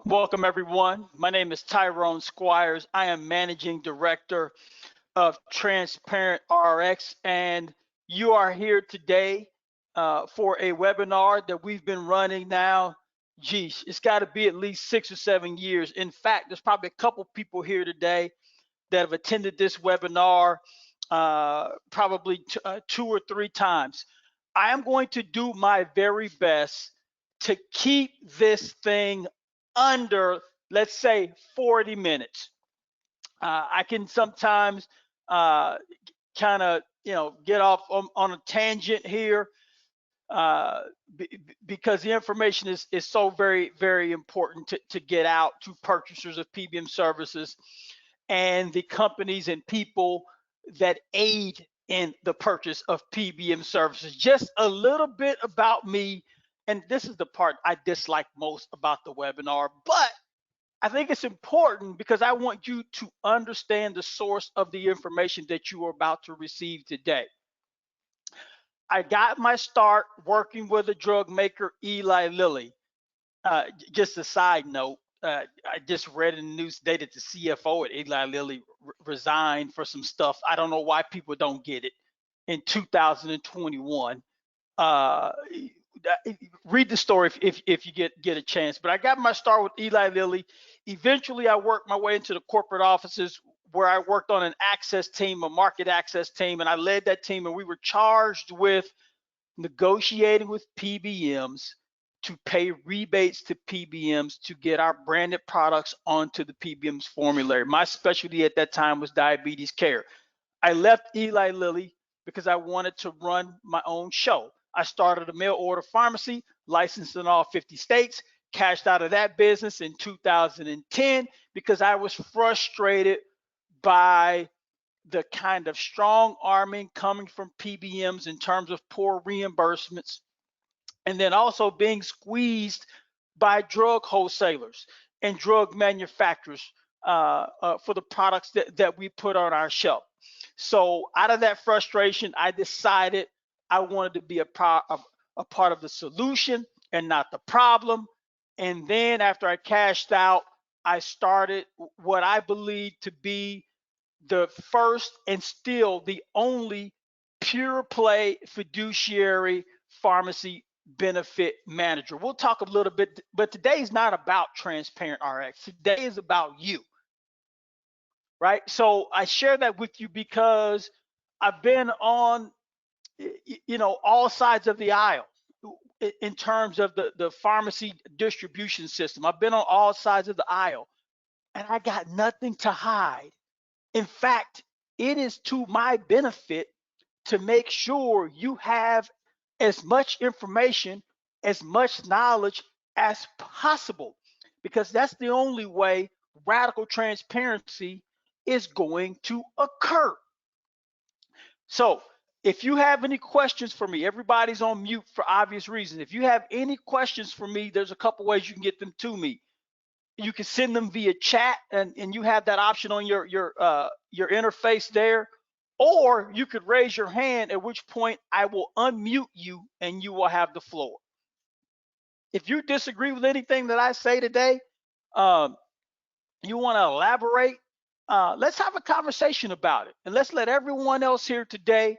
Welcome, everyone. My name is Tyrone Squires. I am Managing Director of Transparent RX, and you are here today for a webinar that we've been running now. Geez, it's got to be at least 6 or 7 years. In fact, there's probably a couple people here today that have attended this webinar probably 2 or 3 times. I am going to do my very best to keep this thing under, let's say, 40 minutes. I can sometimes kind of, get off on a tangent here because the information is so very, very important to get out to purchasers of PBM services and the companies and people that aid in the purchase of PBM services. Just a little bit about me, and this is the part I dislike most about the webinar, but I think it's important because I want you to understand the source of the information that you are about to receive today. I got my start working with a drug maker, Eli Lilly. Just a side note, I just read in the news today that the CFO at Eli Lilly resigned for some stuff. I don't know why people don't get it in 2021. Read the story if you get a chance. But I got my start with Eli Lilly. Eventually, I worked my way into the corporate offices where I worked on an access team, a market access team, and I led that team. And we were charged with negotiating with PBMs to pay rebates to PBMs to get our branded products onto the PBM's formulary. My specialty at that time was diabetes care. I left Eli Lilly because I wanted to run my own show. I started a mail order pharmacy, licensed in all 50 states, cashed out of that business in 2010 because I was frustrated by the kind of strong arming coming from PBMs in terms of poor reimbursements, and then also being squeezed by drug wholesalers and drug manufacturers for the products that we put on our shelf. So out of that frustration, I decided I wanted to be a part of the solution and not the problem. And then after I cashed out, I started what I believe to be the first and still the only pure play fiduciary pharmacy benefit manager. We'll talk a little bit, but today is not about Transparent RX. Today is about you, right? So I share that with you because I've been on, all sides of the aisle in terms of the pharmacy distribution system. I've been on all sides of the aisle, and I got nothing to hide. In fact, it is to my benefit to make sure you have as much information, as much knowledge as possible, because that's the only way radical transparency is going to occur. So if you have any questions for me, everybody's on mute for obvious reasons. If you have any questions for me, there's a couple ways you can get them to me. You can send them via chat, and you have that option on your interface there, or you could raise your hand, at which point I will unmute you and you will have the floor. If you disagree with anything that I say today, you want to elaborate, let's have a conversation about it, and let's let everyone else here today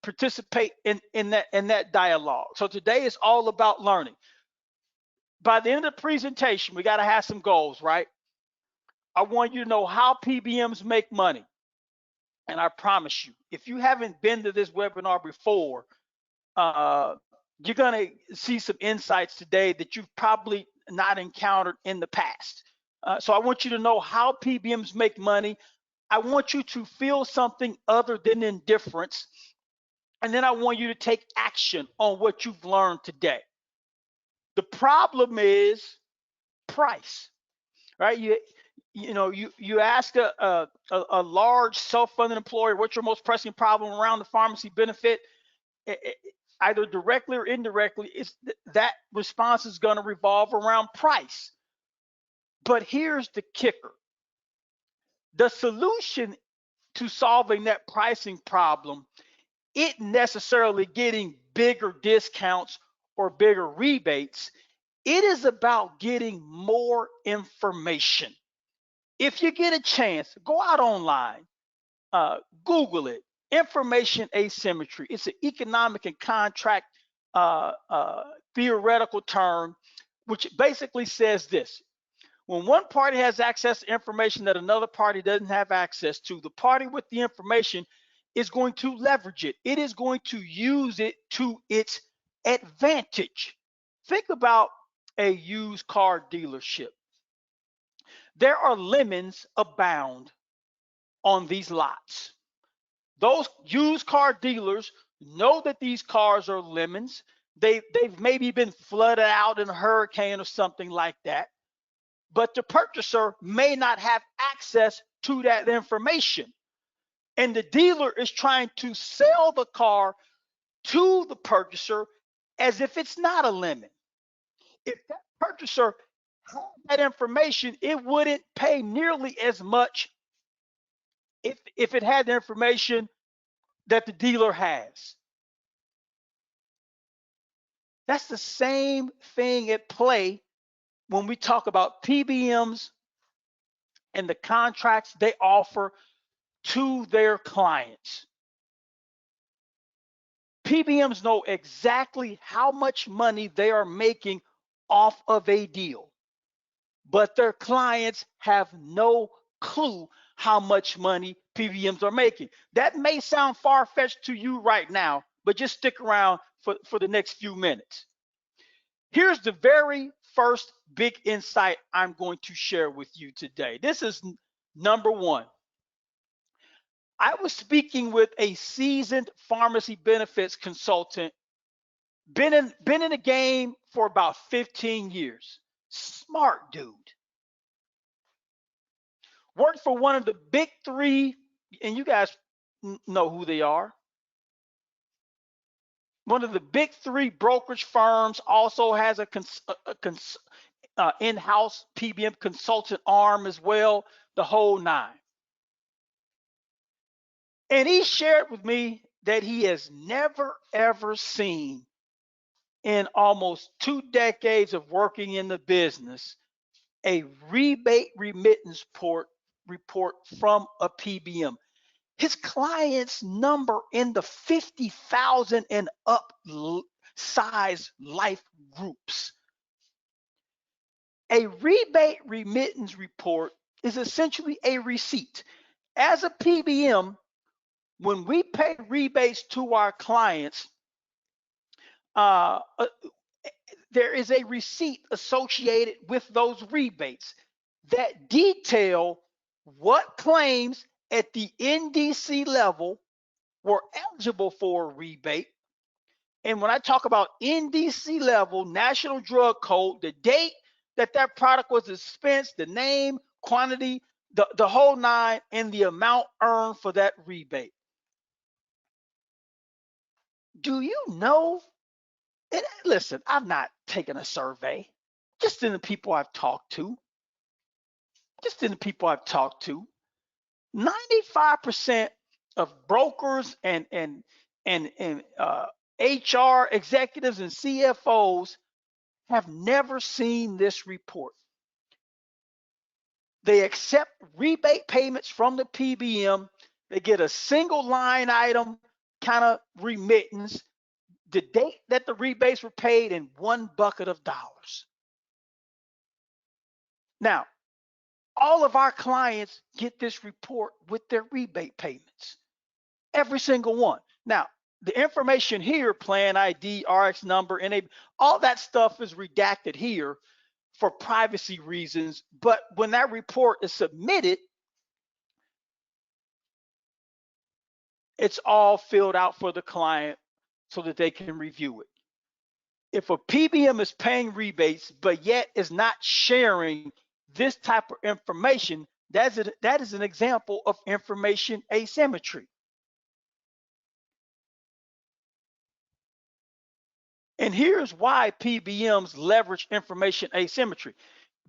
participate in that dialogue. So today is all about learning. By the end of the presentation, we got to have some goals, right? I want you to know how PBMs make money. And I promise you, if you haven't been to this webinar before, you're going to see some insights today that you've probably not encountered in the past. So I want you to know how PBMs make money. I want you to feel something other than indifference. And then I want you to take action on what you've learned today. The problem is price, right? You ask a large self-funded employer, what's your most pressing problem around the pharmacy benefit? Either directly or indirectly, that response is going to revolve around price. But here's the kicker. The solution to solving that pricing problem isn't necessarily getting bigger discounts or bigger rebates. It is about getting more information. If you get a chance, go out online, Google it. Information asymmetry. It's an economic and contract theoretical term, which basically says this: when one party has access to information that another party doesn't have access to, the party with the information is going to leverage it. It is going to use it to its advantage. Think about a used car dealership. There are lemons abound on these lots. Those used car dealers know that these cars are lemons. They've maybe been flooded out in a hurricane or something like that. But the purchaser may not have access to that information. And the dealer is trying to sell the car to the purchaser as if it's not a lemon. If that purchaser had that information, it wouldn't pay nearly as much if it had the information that the dealer has. That's the same thing at play when we talk about PBMs and the contracts they offer to their clients. PBMs know exactly how much money they are making off of a deal, but their clients have no clue how much money PBMs are making. That may sound far-fetched to you right now, but just stick around for the next few minutes. Here's the very first big insight I'm going to share with you today. This is number one. I was speaking with a seasoned pharmacy benefits consultant, been in the game for about 15 years. Smart dude. Worked for one of the big three, and you guys know who they are. One of the big three brokerage firms, also has a in-house PBM consultant arm as well, the whole nine. And he shared with me that he has never, ever seen, in almost 2 decades of working in the business, a rebate remittance report from a PBM. His clients number in the 50,000 and up size life groups. A rebate remittance report is essentially a receipt. As a PBM, when we pay rebates to our clients, there is a receipt associated with those rebates that detail what claims at the NDC level were eligible for a rebate. And when I talk about NDC level, National Drug Code, the date that that product was dispensed, the name, quantity, the whole nine, and the amount earned for that rebate. Do you know? And listen, I've not taken a survey, just in the people I've talked to. 95% of brokers and HR executives and CFOs have never seen this report. They accept rebate payments from the PBM. They get a single line item kind of remittance, the date that the rebates were paid, in one bucket of dollars. Now, all of our clients get this report with their rebate payments, every single one. Now, the information here, plan ID, RX number, and all that stuff is redacted here for privacy reasons. But when that report is submitted, it's all filled out for the client so that they can review it. If a PBM is paying rebates, but yet is not sharing this type of information, that is an example of information asymmetry. And here's why PBMs leverage information asymmetry.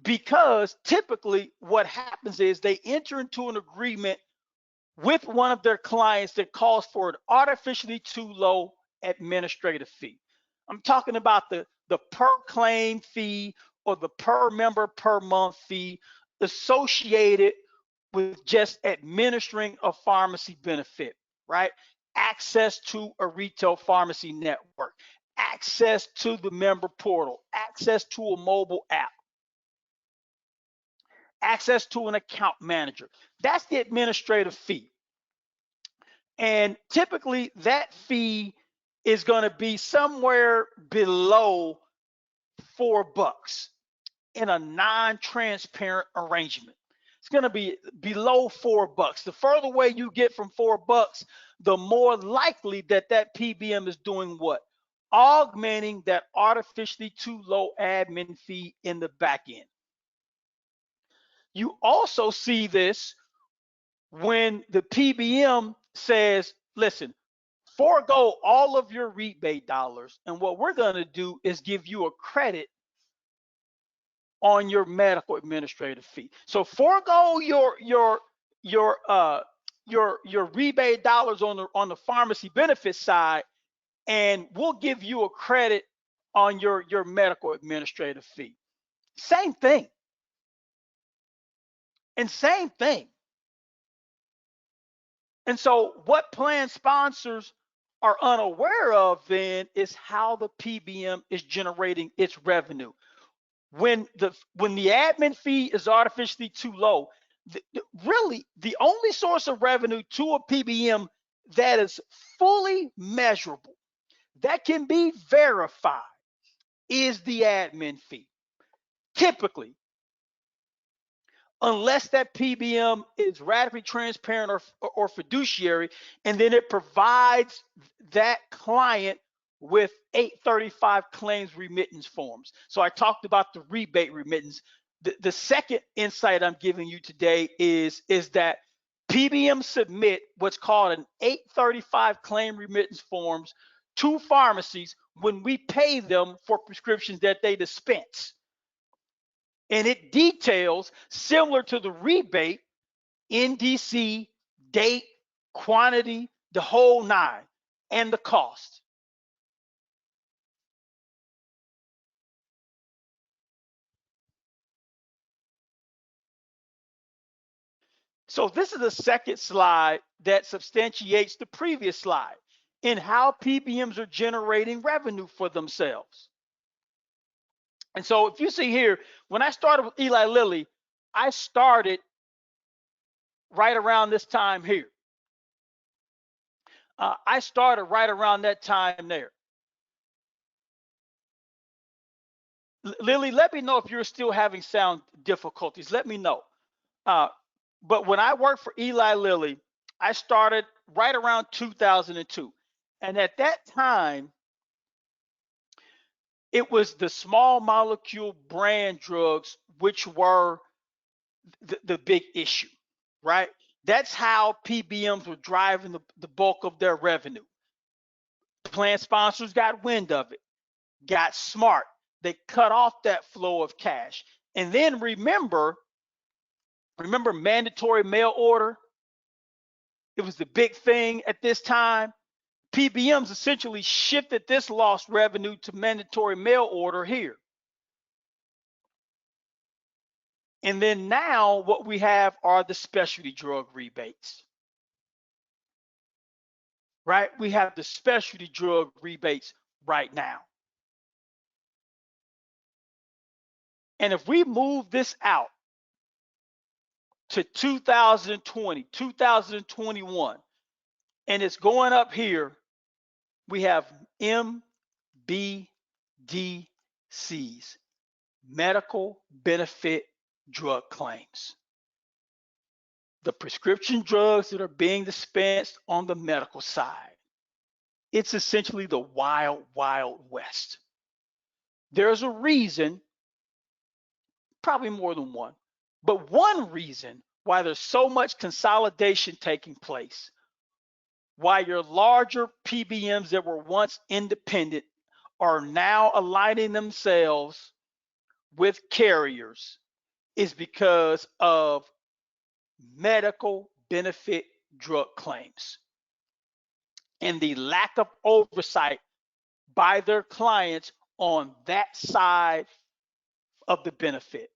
Because typically what happens is they enter into an agreement with one of their clients that calls for an artificially too low administrative fee. I'm talking about the the per claim fee or the per member per month fee associated with just administering a pharmacy benefit, right? Access to a retail pharmacy network, access to the member portal, access to a mobile app, access to an account manager. That's the administrative fee. And typically that fee is going to be somewhere below $4 in a non-transparent arrangement. It's going to be below $4. The further away you get from $4, the more likely that that PBM is doing what? Augmenting that artificially too low admin fee in the back end. You also see this when the PBM says, listen, forego all of your rebate dollars, and what we're going to do is give you a credit on your medical administrative fee. So forego your rebate dollars on the pharmacy benefit side, and we'll give you a credit on your medical administrative fee. Same thing. And same thing. And so what plan sponsors are unaware of then is how the PBM is generating its revenue. When the admin fee is artificially too low, really the only source of revenue to a PBM that is fully measurable, that can be verified, is the admin fee. Typically, unless that PBM is radically transparent or fiduciary, and then it provides that client with 835 claims remittance forms. So I talked about the rebate remittance. The second insight I'm giving you today is that PBMs submit what's called an 835 claim remittance forms to pharmacies when we pay them for prescriptions that they dispense. And it details, similar to the rebate, NDC, date, quantity, the whole nine, and the cost. So this is the second slide that substantiates the previous slide in how PBMs are generating revenue for themselves. And so if you see here, when I started with Eli Lilly, I started right around this time here. I started right around that time there. Lily, let me know if you're still having sound difficulties. Let me know. But when I worked for Eli Lilly, I started right around 2002. And at that time, it was the small molecule brand drugs which were the big issue, right? That's how PBMs were driving the bulk of their revenue. Plan sponsors got wind of it, got smart. They cut off that flow of cash. And then remember mandatory mail order? It was the big thing at this time. PBMs essentially shifted this lost revenue to mandatory mail order here. And then now what we have are the specialty drug rebates, right? We have the specialty drug rebates right now. And if we move this out to 2020, 2021, and it's going up here, we have MBDCs, medical benefit drug claims. The prescription drugs that are being dispensed on the medical side. It's essentially the wild, wild west. There's a reason, probably more than one, but one reason why there's so much consolidation taking place, why your larger PBMs that were once independent are now aligning themselves with carriers, is because of medical benefit drug claims and the lack of oversight by their clients on that side of the benefit.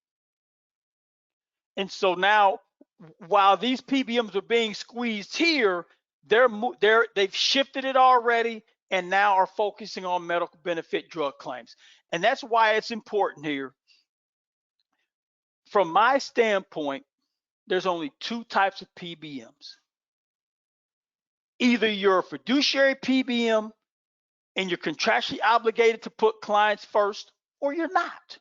And so now, while these PBMs are being squeezed here, they've shifted it already and now are focusing on medical benefit drug claims. And that's why it's important here. From my standpoint, there's only two types of PBMs. Either you're a fiduciary PBM and you're contractually obligated to put clients first, or you're not.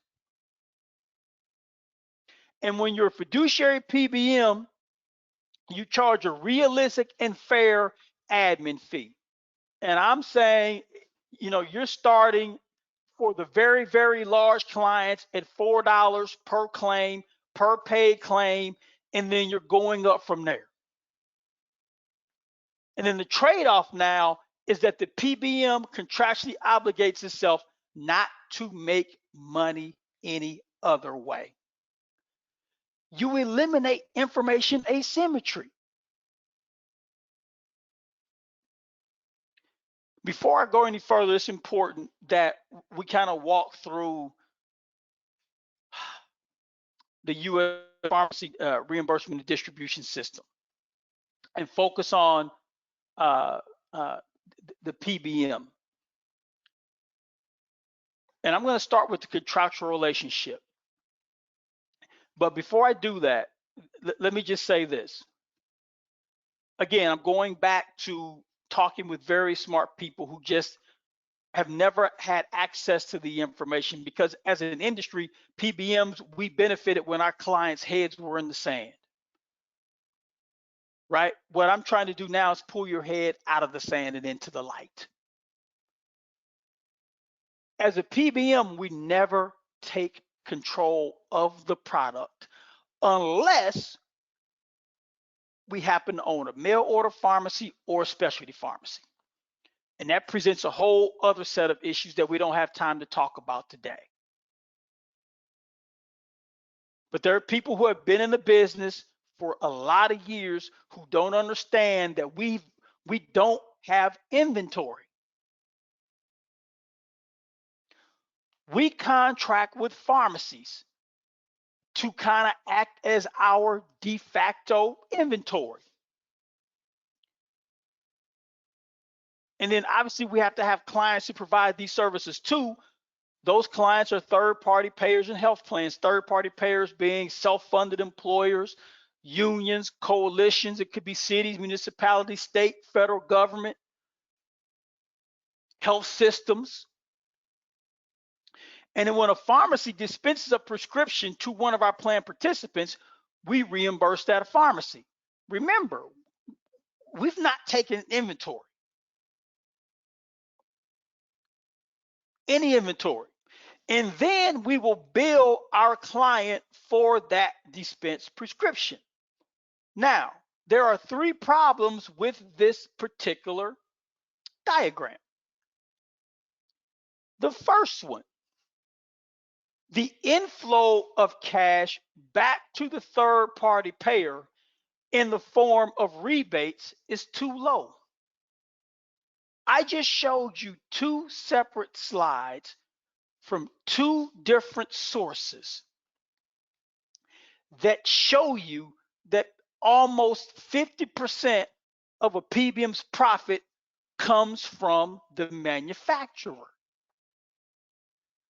And when you're a fiduciary PBM, you charge a realistic and fair admin fee. And I'm saying, you're starting for the very, very large clients at $4 per claim, per paid claim, and then you're going up from there. And then the trade-off now is that the PBM contractually obligates itself not to make money any other way. You eliminate information asymmetry. Before I go any further, it's important that we kind of walk through the U.S. pharmacy reimbursement and distribution system and focus on the PBM. And I'm going to start with the contractual relationship. But before I do that, let me just say this. Again, I'm going back to talking with very smart people who just have never had access to the information, because as an industry, PBMs, we benefited when our clients' heads were in the sand, right? What I'm trying to do now is pull your head out of the sand and into the light. As a PBM, we never take control of the product unless we happen to own a mail order pharmacy or a specialty pharmacy. And that presents a whole other set of issues that we don't have time to talk about today. But there are people who have been in the business for a lot of years who don't understand that we don't have inventory. We contract with pharmacies to kind of act as our de facto inventory. And then obviously we have to have clients who provide these services too. Those clients are third-party payers and health plans, third-party payers being self-funded employers, unions, coalitions. It could be cities, municipalities, state, federal government, health systems. And then when a pharmacy dispenses a prescription to one of our plan participants, we reimburse that pharmacy. Remember, we've not taken inventory, any inventory. And then we will bill our client for that dispensed prescription. Now, there are three problems with this particular diagram. The first one, the inflow of cash back to the third-party payer in the form of rebates is too low. I just showed you two separate slides from two different sources that show you that almost 50% of a PBM's profit comes from the manufacturer.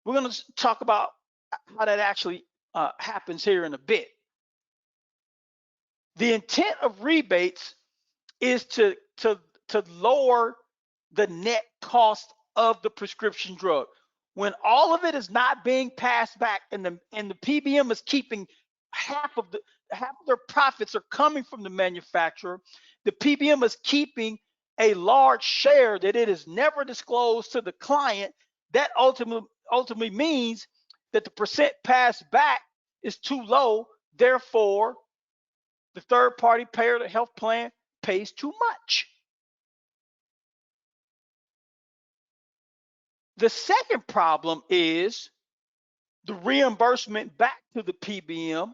We're going to talk about how that actually happens here in a bit. The intent of rebates is to lower the net cost of the prescription drug. When all of it is not being passed back and the PBM is keeping half of their profits are coming from the manufacturer, the PBM is keeping a large share that it is never disclosed to the client. That ultimately means that the percent passed back is too low. Therefore, the third-party payer, the health plan, pays too much. The second problem is the reimbursement back to the PBM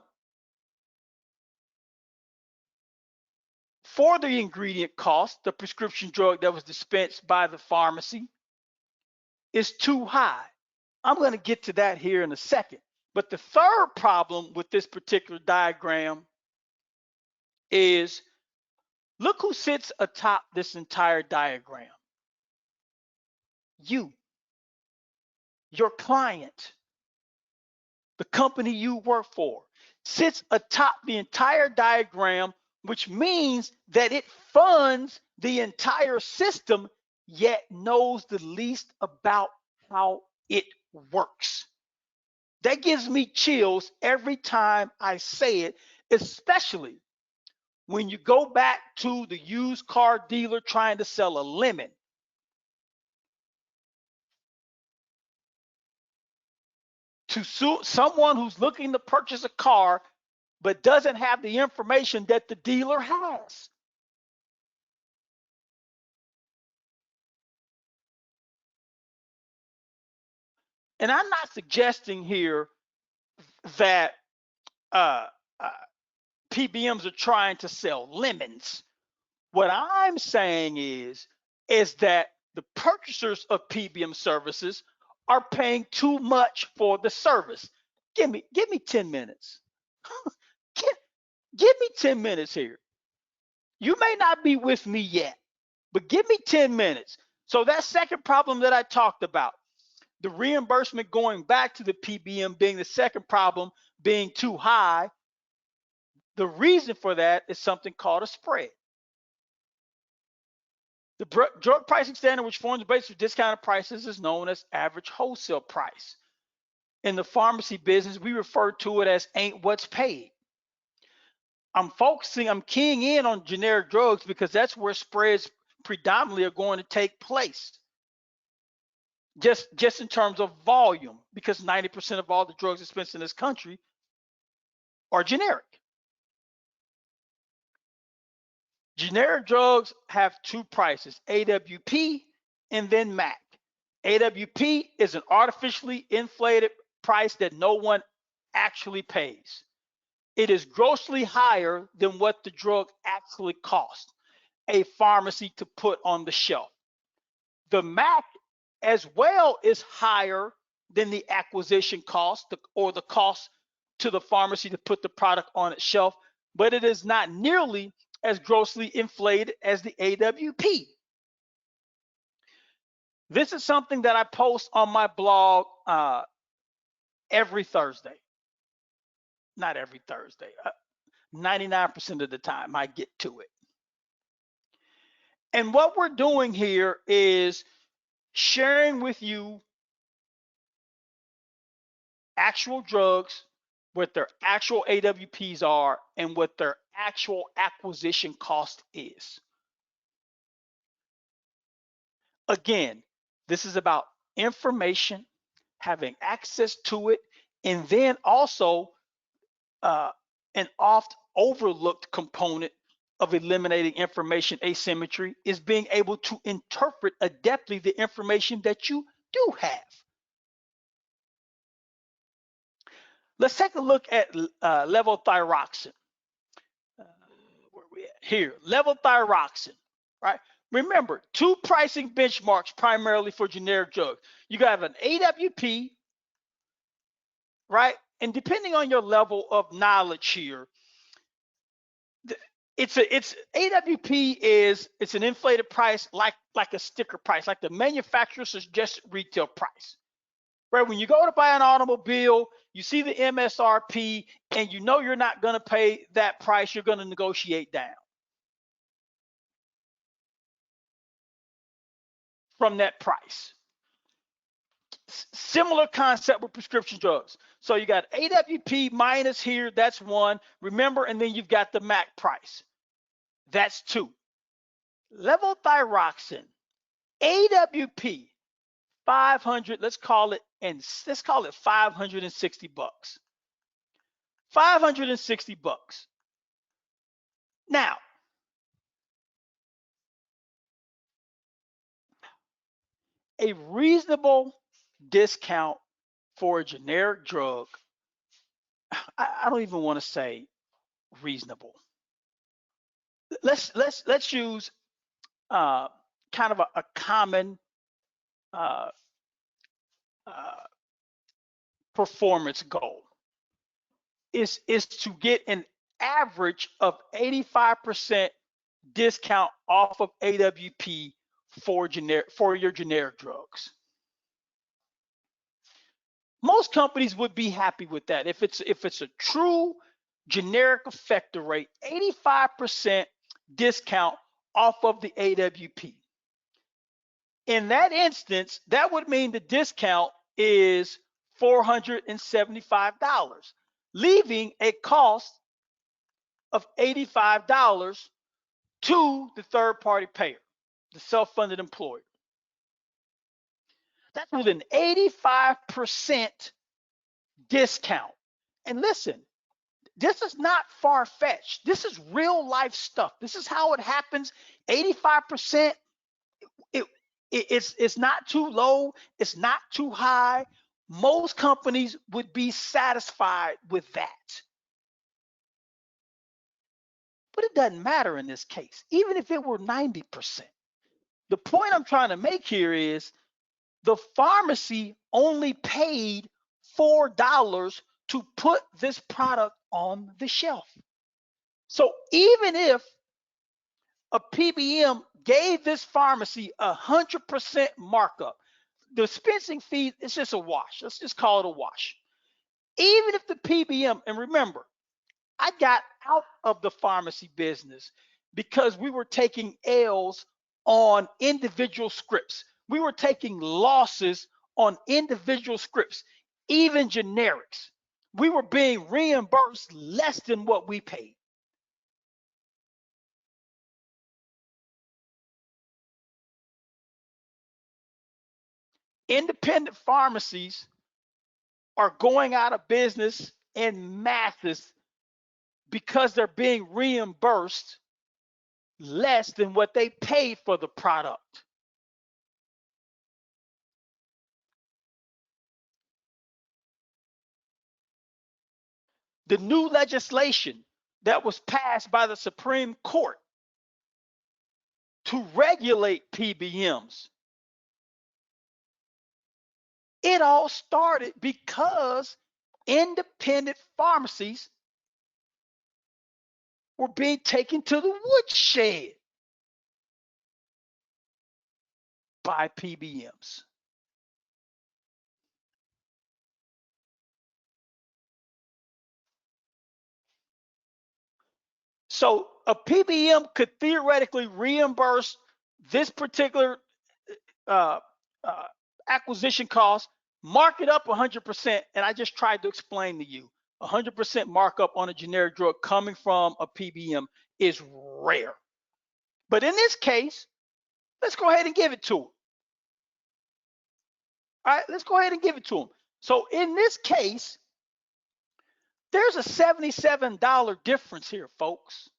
for the ingredient cost, the prescription drug that was dispensed by the pharmacy, is too high. I'm going to get to that here in a second. But the third problem with this particular diagram is, look who sits atop this entire diagram. You, your client, the company you work for, sits atop the entire diagram, which means that it funds the entire system, yet knows the least about how it works. That gives me chills every time I say it, especially when you go back to the used car dealer trying to sell a lemon. To someone who's looking to purchase a car but doesn't have the information that the dealer has. And I'm not suggesting here that uh, uh, PBMs are trying to sell lemons. What I'm saying is that the purchasers of PBM services are paying too much for the service. Give me 10 minutes. give me 10 minutes here. You may not be with me yet, but give me 10 minutes. So that second problem that I talked about, the reimbursement going back to the PBM being the second problem, being too high, the reason for that is something called a spread. The drug pricing standard, which forms the basis for discounted prices, is known as average wholesale price. In the pharmacy business, we refer to it as ain't what's paid. I'm keying in on generic drugs because that's where spreads predominantly are going to take place. Just in terms of volume, because 90% of all the drugs dispensed in this country are generic. Generic drugs have two prices, AWP and then MAC. AWP is an artificially inflated price that no one actually pays. It is grossly higher than what the drug actually costs a pharmacy to put on the shelf. The MAC as well is higher than the acquisition cost or the cost to the pharmacy to put the product on its shelf, but it is not nearly as grossly inflated as the AWP. This is something that I post on my blog every Thursday. Not every Thursday. 99% of the time I get to it. And what we're doing here is sharing with you actual drugs, what their actual AWPs are, and what their actual acquisition cost is. Again, this is about information, having access to it, and then also an oft overlooked component of eliminating information asymmetry is being able to interpret adeptly the information that you do have. Let's take a look at levothyroxine. Where we at? Here, levothyroxine, right? Remember, two pricing benchmarks primarily for generic drugs. You got an AWP, right? And depending on your level of knowledge here, it's AWP it's an inflated price like a sticker price, like the manufacturer suggested retail price. Right? When you go to buy an automobile, you see the MSRP and you know you're not going to pay that price, you're going to negotiate down from that price. Similar concept with prescription drugs. So you got AWP minus here, that's one. Remember, and then you've got the MAC price. That's two. Levothyroxine, AWP, 500, let's call it 560 bucks. 560 bucks. Now, a reasonable discount for a generic drug, I don't even want to say reasonable. Let's use kind of a common performance goal is to get an average of 85% discount off of AWP for your generic drugs. Most companies would be happy with that. If it's a true generic effector rate, 85% discount off of the AWP. In that instance, that would mean the discount is $475, leaving a cost of $85 to the third-party payer, the self-funded employer. That's with an 85% discount. And listen, this is not far-fetched. This is real life stuff. This is how it happens. 85%, it's not too low. It's not too high. Most companies would be satisfied with that. But it doesn't matter in this case, even if it were 90%. The point I'm trying to make here is the pharmacy only paid $4 to put this product on the shelf. So even if a PBM gave this pharmacy 100% markup, the dispensing fee is just a wash. Let's just call it a wash. Even if the PBM, and remember, I got out of the pharmacy business because we were taking L's on individual scripts. We were taking losses on individual scripts, even generics. We were being reimbursed less than what we paid. Independent pharmacies are going out of business in masses because they're being reimbursed less than what they paid for the product. The new legislation that was passed by the Supreme Court to regulate PBMs, it all started because independent pharmacies were being taken to the woodshed by PBMs. So a PBM could theoretically reimburse this particular acquisition cost, mark it up 100%, and I just tried to explain to you, 100% markup on a generic drug coming from a PBM is rare. But in this case, let's go ahead and give it to them. All right, let's go ahead and give it to them. So in this case, there's a $77 difference here, folks.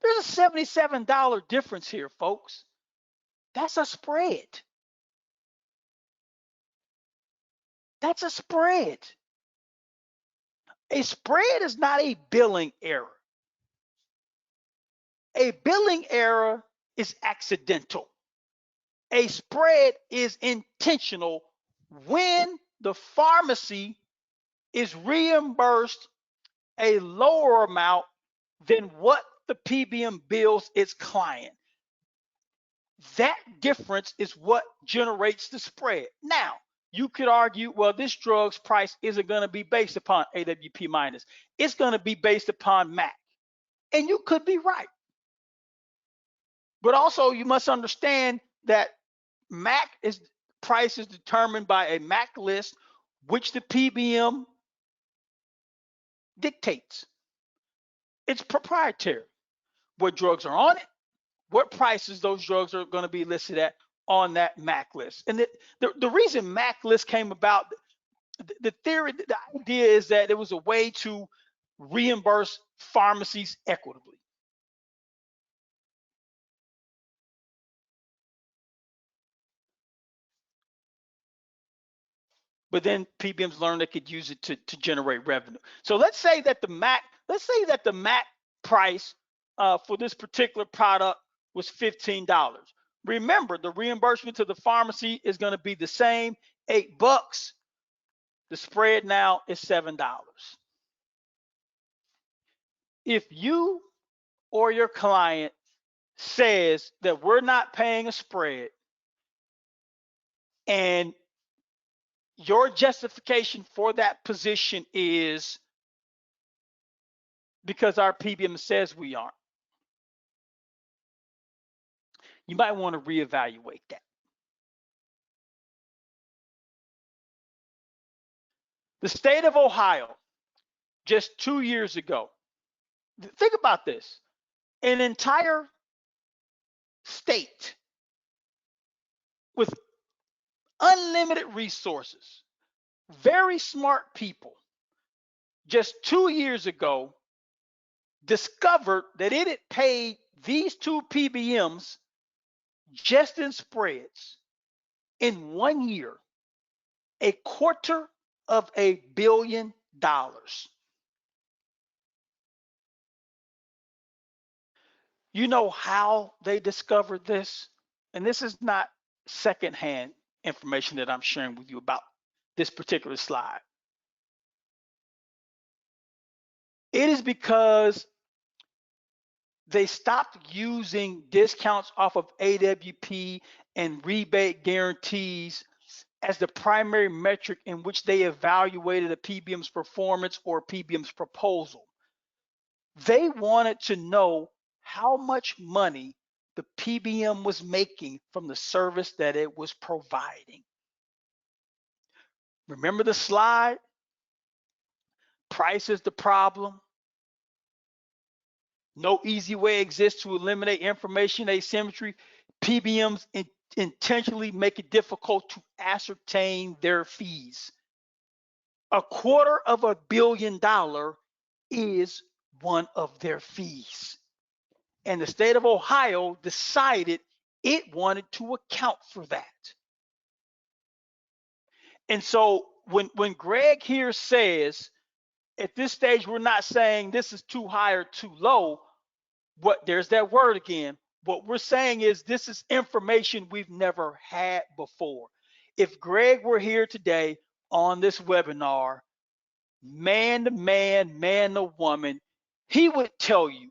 There's a $77 difference here, folks. That's a spread. That's a spread. A spread is not a billing error. A billing error is accidental. A spread is intentional when the pharmacy is reimbursed a lower amount than what the PBM bills its client. That difference is what generates the spread. Now, you could argue, well, this drug's price isn't going to be based upon AWP minus. It's going to be based upon MAC. And you could be right. But also, you must understand that MAC price is determined by a MAC list, which the PBM dictates. It's proprietary. What drugs are on it, what prices those drugs are going to be listed at on that MAC list. And the reason MAC list came about, the theory, the idea is that it was a way to reimburse pharmacies equitably. But then PBMs learned they could use it to generate revenue. So let's say that the MAC price for this particular product was $15. Remember, the reimbursement to the pharmacy is going to be the same, $8. The spread now is $7. If you or your client says that we're not paying a spread and your justification for that position is because our PBM says we aren't, you might want to reevaluate that. The state of Ohio, just 2 years ago, think about this, an entire state with unlimited resources, very smart people, just 2 years ago discovered that it had paid these two PBMs just in spreads in 1 year $250 million. You know how they discovered this? And this is not secondhand information that I'm sharing with you about this particular slide. It is because they stopped using discounts off of AWP and rebate guarantees as the primary metric in which they evaluated a PBM's performance or PBM's proposal. They wanted to know how much money the PBM was making from the service that it was providing. Remember the slide? Price is the problem. No easy way exists to eliminate information asymmetry. PBMs intentionally make it difficult to ascertain their fees. $250 million is one of their fees. And the state of Ohio decided it wanted to account for that. And so when Greg here says, at this stage, we're not saying this is too high or too low, there's that word again. What we're saying is this is information we've never had before. If Greg were here today on this webinar, man to man, man to woman, he would tell you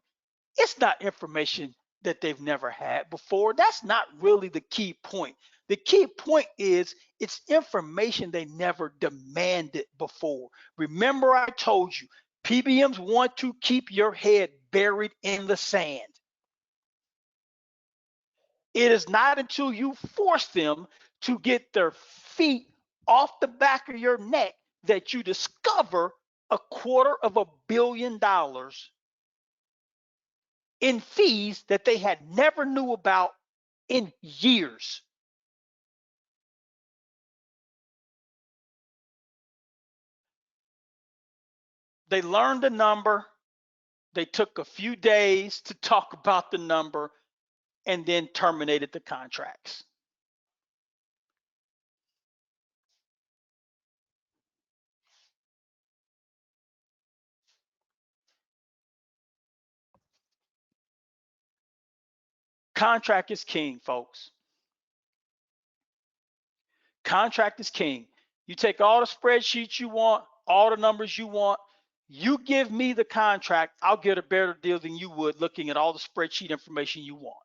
it's not information that they've never had before. That's not really the key point. The key point is it's information they never demanded before. Remember, I told you, PBMs want to keep your head buried in the sand. It is not until you force them to get their feet off the back of your neck that you discover $250 million in fees that they had never knew about in years. They learned the number. They took a few days to talk about the number and then terminated the contracts. Contract is king, folks. Contract is king. You take all the spreadsheets you want, all the numbers you want. You give me the contract, I'll get a better deal than you would looking at all the spreadsheet information you want.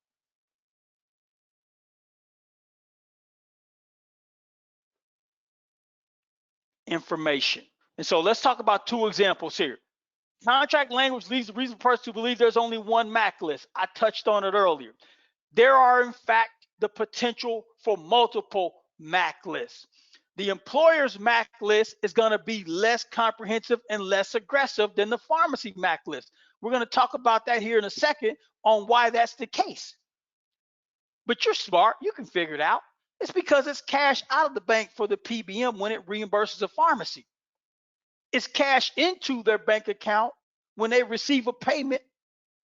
Information. And so let's talk about two examples here. Contract language leads the reasonable person to believe there's only one MAC list. I touched on it earlier. There are, in fact, the potential for multiple MAC lists. The employer's MAC list is going to be less comprehensive and less aggressive than the pharmacy MAC list. We're going to talk about that here in a second on why that's the case. But you're smart. You can figure it out. It's because it's cash out of the bank for the PBM when it reimburses a pharmacy. It's cash into their bank account when they receive a payment,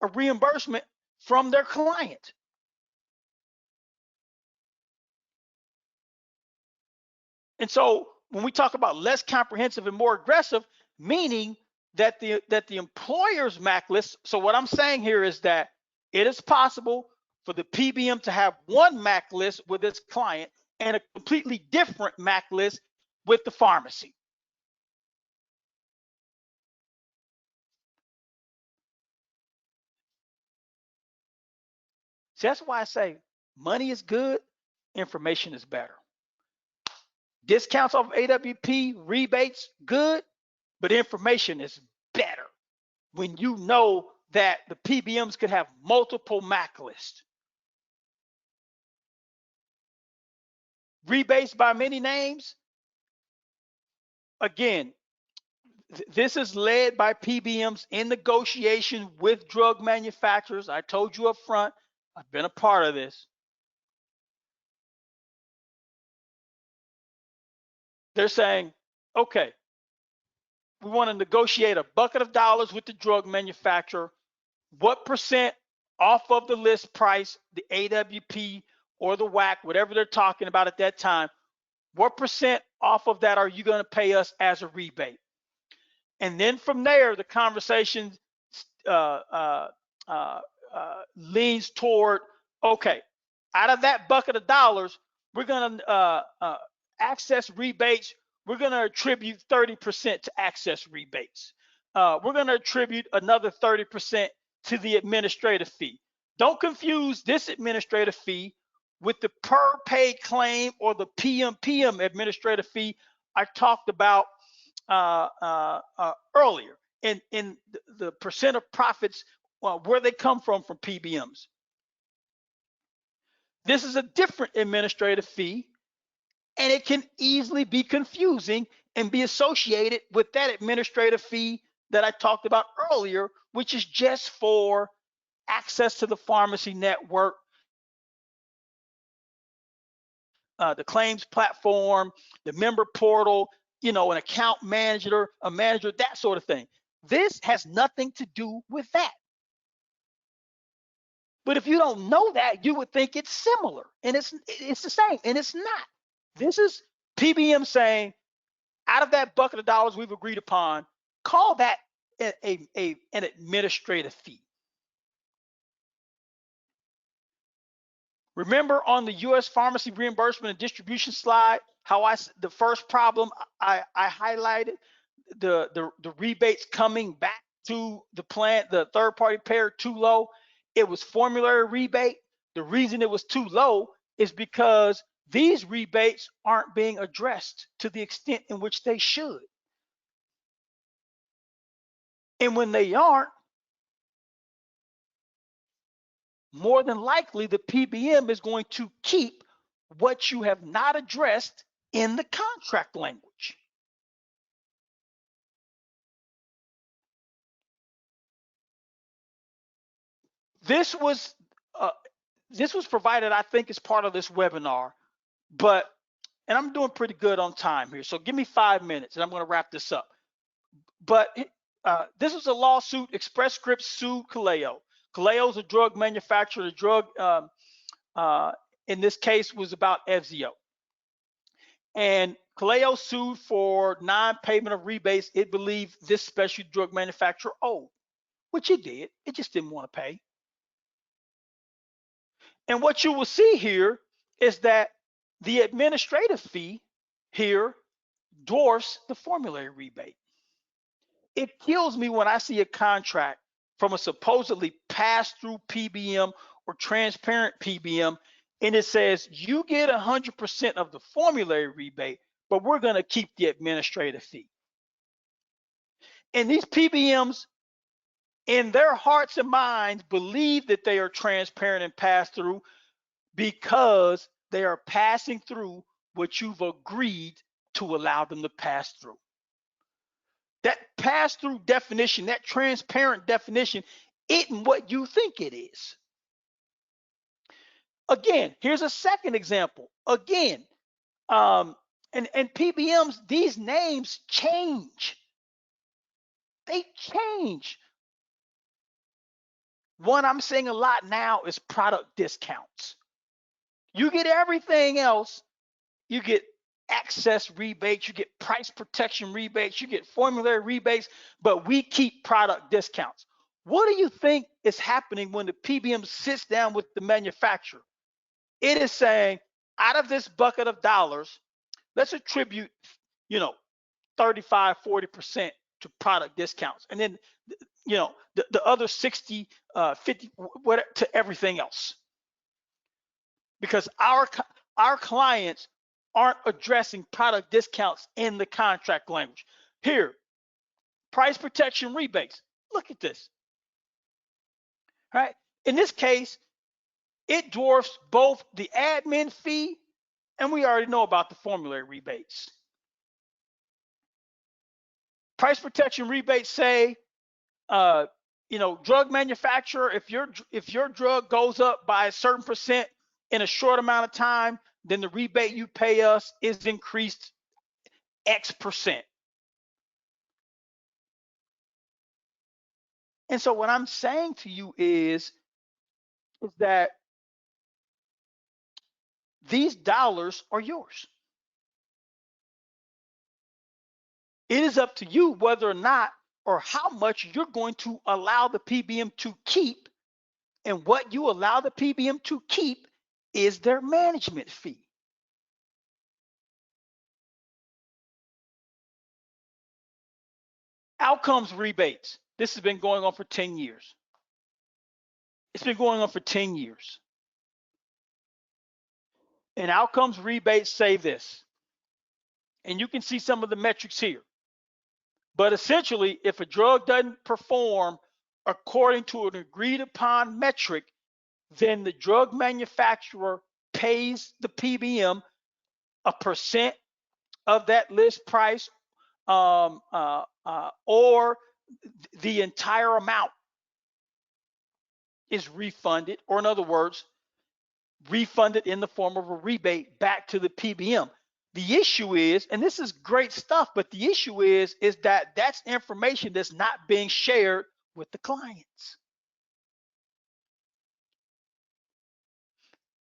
a reimbursement from their client. And so when we talk about less comprehensive and more aggressive, meaning that the employer's MAC list, so what I'm saying here is that it is possible for the PBM to have one MAC list with its client and a completely different MAC list with the pharmacy. So that's why I say money is good, information is better. Discounts off AWP, rebates, good, but information is better when you know that the PBMs could have multiple MAC lists. Rebates by many names, again, this is led by PBMs in negotiation with drug manufacturers. I told you up front, I've been a part of this. They're saying, okay, we want to negotiate a bucket of dollars with the drug manufacturer. What percent off of the list price, the AWP or the WAC, whatever they're talking about at that time, what percent off of that are you going to pay us as a rebate? And then from there, the conversation leans toward, okay, out of that bucket of dollars, we're going to access rebates. We're going to attribute 30% to access rebates. We're going to attribute another 30% to the administrative fee. Don't confuse this administrative fee with the per pay claim or the PMPM administrative fee I talked about earlier in the percent of profits where they come from PBMs. This is a different administrative fee, and it can easily be confusing and be associated with that administrative fee that I talked about earlier, which is just for access to the pharmacy network, the claims platform, the member portal, an account manager, a manager, that sort of thing. This has nothing to do with that. But if you don't know that, you would think it's similar, and it's the same, and it's not. This is PBM saying, out of that bucket of dollars we've agreed upon, call that an administrative fee. Remember on the U.S. pharmacy reimbursement and distribution slide, how the first problem I highlighted, the rebates coming back to the plant, the third party payer too low. It was formulary rebate. The reason it was too low is because these rebates aren't being addressed to the extent in which they should. And when they aren't, more than likely the PBM is going to keep what you have not addressed in the contract language. This was provided, I think, as part of this webinar, and I'm doing pretty good on time here, so give me 5 minutes and I'm going to wrap this up. But this was a lawsuit. Express Scripts sued Kaleo. Kaleo is a drug manufacturer. The drug in this case was about Evzio. And Kaleo sued for non-payment of rebates it believed this specialty drug manufacturer owed, which it did. It just didn't want to pay. And what you will see here is that the administrative fee here dwarfs the formulary rebate. It kills me when I see a contract from a supposedly pass-through PBM or transparent PBM, and it says you get 100% of the formulary rebate, but we're going to keep the administrative fee. And these PBMs, in their hearts and minds, believe that they are transparent and pass-through because they are passing through what you've agreed to allow them to pass through. That pass-through definition, that transparent definition, isn't what you think it is. Again, here's a second example. Again, and PBMs, these names change. They change. One I'm seeing a lot now is product discounts. You get everything else. You get access rebates, you get price protection rebates, you get formulary rebates, but we keep product discounts. What do you think is happening when the PBM sits down with the manufacturer? It is saying, out of this bucket of dollars, let's attribute, 35, 40% to product discounts. And then, the other 60, 50, what to everything else. Because our clients aren't addressing product discounts in the contract language. Here, price protection rebates. Look at this. Right? In this case, it dwarfs both the admin fee, and we already know about the formulary rebates. Price protection rebates say, drug manufacturer, if your drug goes up by a certain percent in a short amount of time, then the rebate you pay us is increased X percent. And so what I'm saying to you is that these dollars are yours. It is up to you whether or not or how much you're going to allow the PBM to keep, and what you allow the PBM to keep is their management fee. Outcomes rebates. This has been going on for 10 years. It's been going on for 10 years. And outcomes rebates say this, and you can see some of the metrics here. But essentially, if a drug doesn't perform according to an agreed upon metric, then the drug manufacturer pays the PBM a percent of that list price, or the entire amount is refunded, or in other words, refunded in the form of a rebate back to the PBM. The issue is, and this is great stuff, but the issue is that that's information that's not being shared with the clients.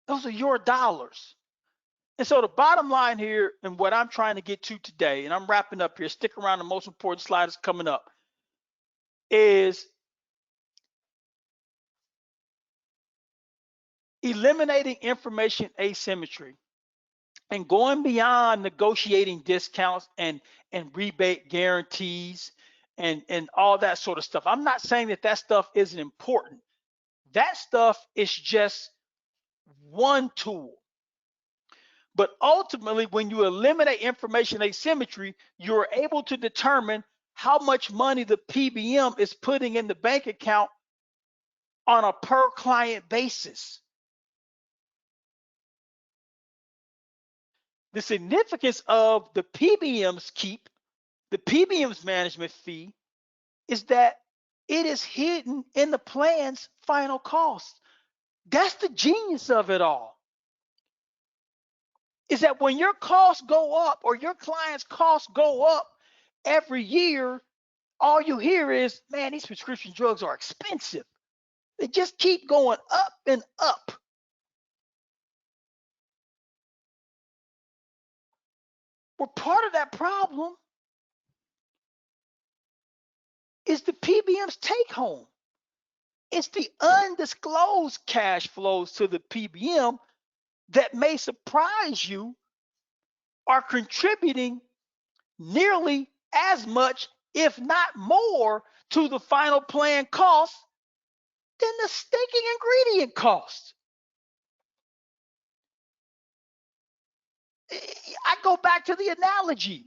Those are your dollars. And so the bottom line here, and what I'm trying to get to today, and I'm wrapping up here, stick around, the most important slide is coming up, is eliminating information asymmetry and going beyond negotiating discounts and rebate guarantees and all that sort of stuff. I'm not saying that stuff isn't important. That stuff is just one tool. But ultimately, when you eliminate information asymmetry, you're able to determine how much money the PBM is putting in the bank account on a per client basis. The significance of the PBM's keep, the PBM's management fee, is that it is hidden in the plan's final cost. That's the genius of it all. Is that when your costs go up or your client's costs go up every year, all you hear is, man, these prescription drugs are expensive. They just keep going up and up. Well, part of that problem is the PBM's take home. It's the undisclosed cash flows to the PBM that may surprise you are contributing nearly as much, if not more, to the final plan cost than the stinking ingredient cost. I go back to the analogy.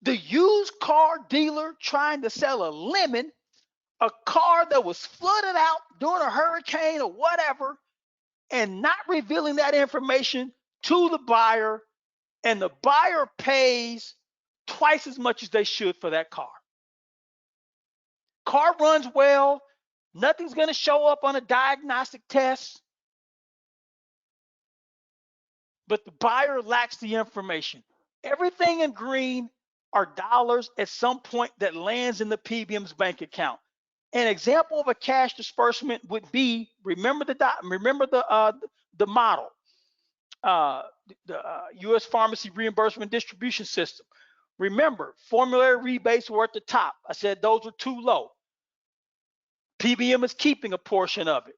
The used car dealer trying to sell a lemon, a car that was flooded out during a hurricane or whatever, and not revealing that information to the buyer, and the buyer pays twice as much as they should for that car. Car runs well, nothing's going to show up on a diagnostic test, but the buyer lacks the information. Everything in green are dollars at some point that lands in the PBM's bank account. An example of a cash disbursement would be, remember the model, the U.S. Pharmacy Reimbursement Distribution System. Remember, formulary rebates were at the top. I said those were too low. PBM is keeping a portion of it.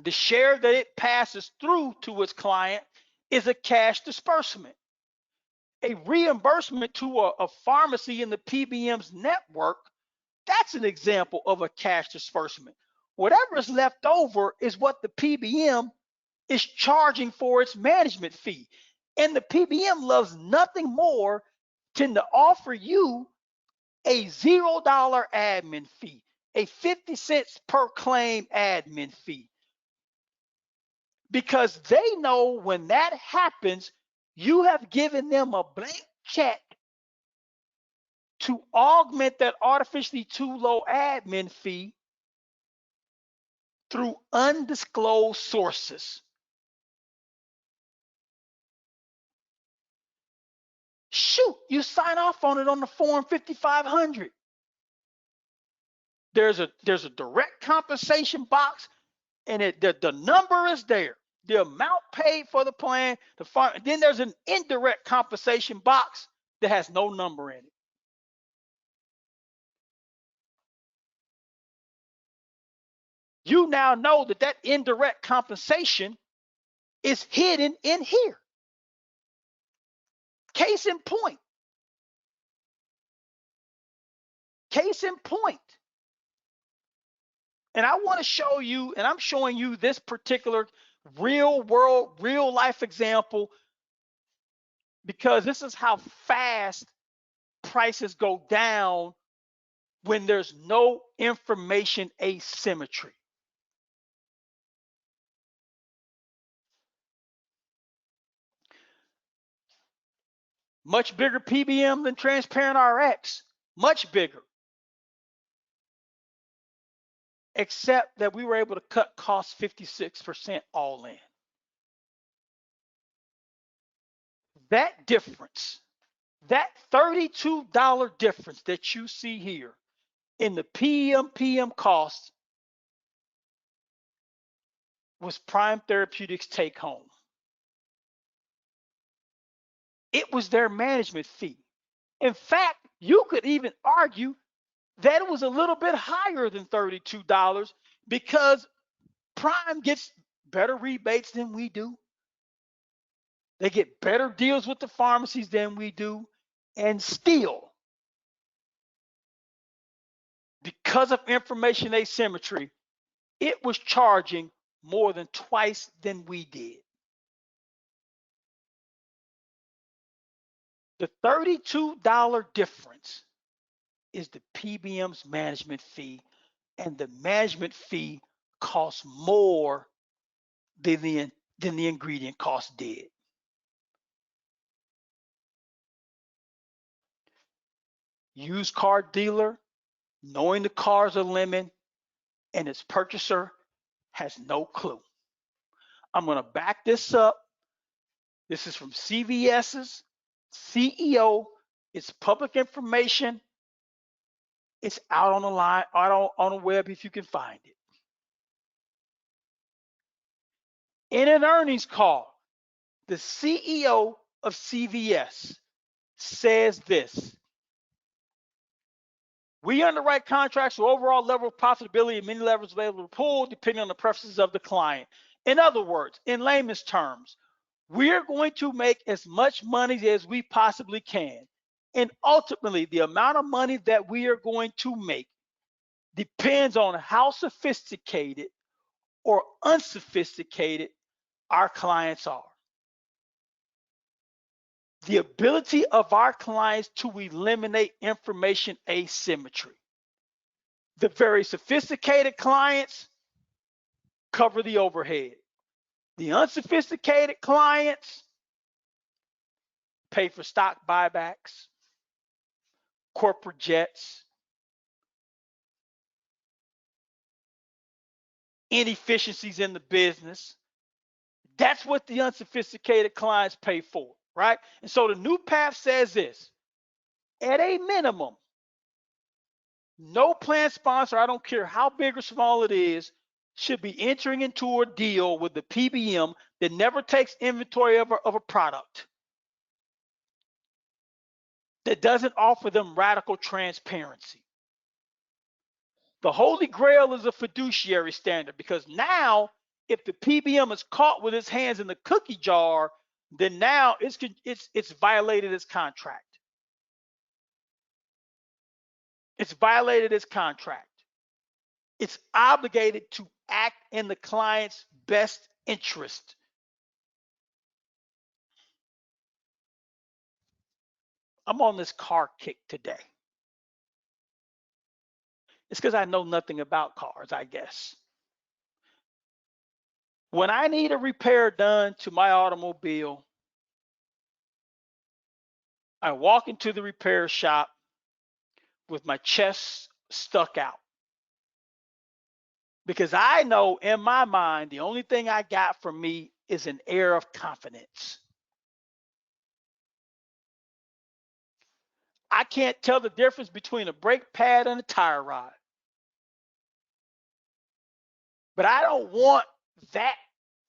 The share that it passes through to its client is a cash disbursement. A reimbursement to a pharmacy in the PBM's network, that's an example of a cash disbursement. Whatever is left over is what the PBM is charging for its management fee. And the PBM loves nothing more than to offer you a $0 admin fee, a 50 cents per claim admin fee. Because they know when that happens, you have given them a blank check to augment that artificially too low admin fee through undisclosed sources. Shoot, you sign off on it on the form 5500. There's a direct compensation box, and the number is there. The amount paid for the plan, then there's an indirect compensation box that has no number in it. You now know that indirect compensation is hidden in here. Case in point. Case in point. And I want to show you, and I'm showing you this particular real world, real life example, because this is how fast prices go down when there's no information asymmetry. Much bigger PBM than Transparent RX, much bigger. Except that we were able to cut costs 56% all in. That difference, that $32 difference that you see here in the PM cost was Prime Therapeutics take home. It was their management fee. In fact, you could even argue that it was a little bit higher than $32 because Prime gets better rebates than we do. They get better deals with the pharmacies than we do. And still, because of information asymmetry, it was charging more than twice than we did. The $32 difference is the PBM's management fee, and the management fee costs more than the ingredient cost did. Used car dealer, knowing the cars are limited, and its purchaser has no clue. I'm going to back this up. This is from CVS's CEO. It's public information. It's out on the line, out on the web if you can find it. In an earnings call, the CEO of CVS says this: we underwrite contracts with overall level of profitability and many levels available to pull depending on the preferences of the client. In other words, in layman's terms, we're going to make as much money as we possibly can. And ultimately, the amount of money that we are going to make depends on how sophisticated or unsophisticated our clients are. The ability of our clients to eliminate information asymmetry. The very sophisticated clients cover the overhead. The unsophisticated clients pay for stock buybacks, corporate jets, inefficiencies in the business. That's what the unsophisticated clients pay for, right? And so the new path says this: at a minimum, no plan sponsor, I don't care how big or small it is, should be entering into a deal with the PBM that never takes inventory of a product, that doesn't offer them radical transparency. The Holy Grail is a fiduciary standard, because now If the PBM is caught with his hands in the cookie jar, then now it's violated his contract. It's violated his contract. It's obligated to act in the client's best interest. I'm on this car kick today. It's because I know nothing about cars, I guess. When I need a repair done to my automobile, I walk into the repair shop with my chest stuck out. Because I know in my mind, the only thing I got from me is an air of confidence. I can't tell the difference between a brake pad and a tire rod. But I don't want that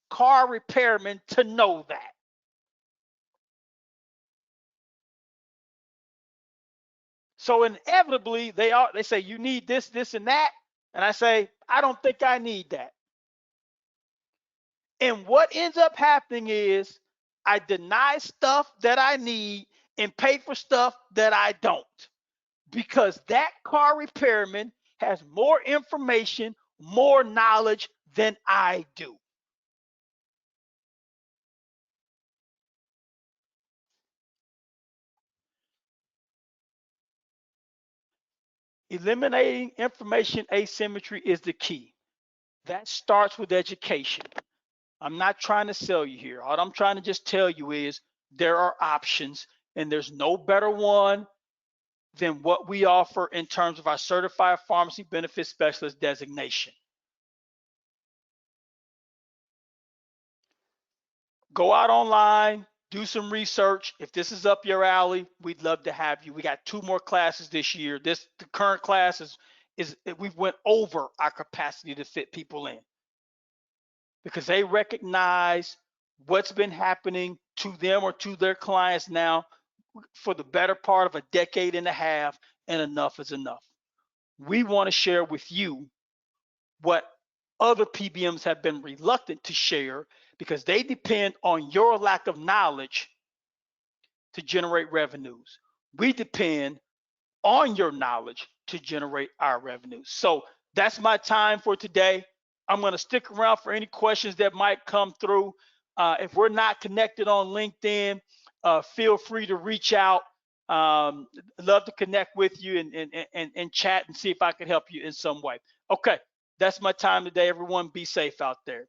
car repairman to know that. So inevitably, they say, you need this, this, and that. And I say, I don't think I need that. And what ends up happening is I deny stuff that I need and pay for stuff that I don't. Because that car repairman has more information, more knowledge than I do. Eliminating information asymmetry is the key. That starts with education. I'm not trying to sell you here. All I'm trying to just tell you is there are options, and there's no better one than what we offer in terms of our certified pharmacy benefit specialist designation. Go out online, do some research. If this is up your alley, we'd love to have you. We got 2 more classes this year. The current class is we've went over our capacity to fit people in, because they recognize what's been happening to them or to their clients now for the better part of a decade and a half, and enough is enough. We want to share with you what other PBMs have been reluctant to share, because they depend on your lack of knowledge to generate revenues. We depend on your knowledge to generate our revenues. So that's my time for today. I'm going to stick around for any questions that might come through. If we're not connected on LinkedIn, feel free to reach out. Love to connect with you and chat and see if I can help you in some way. Okay, that's my time today. Everyone be safe out there.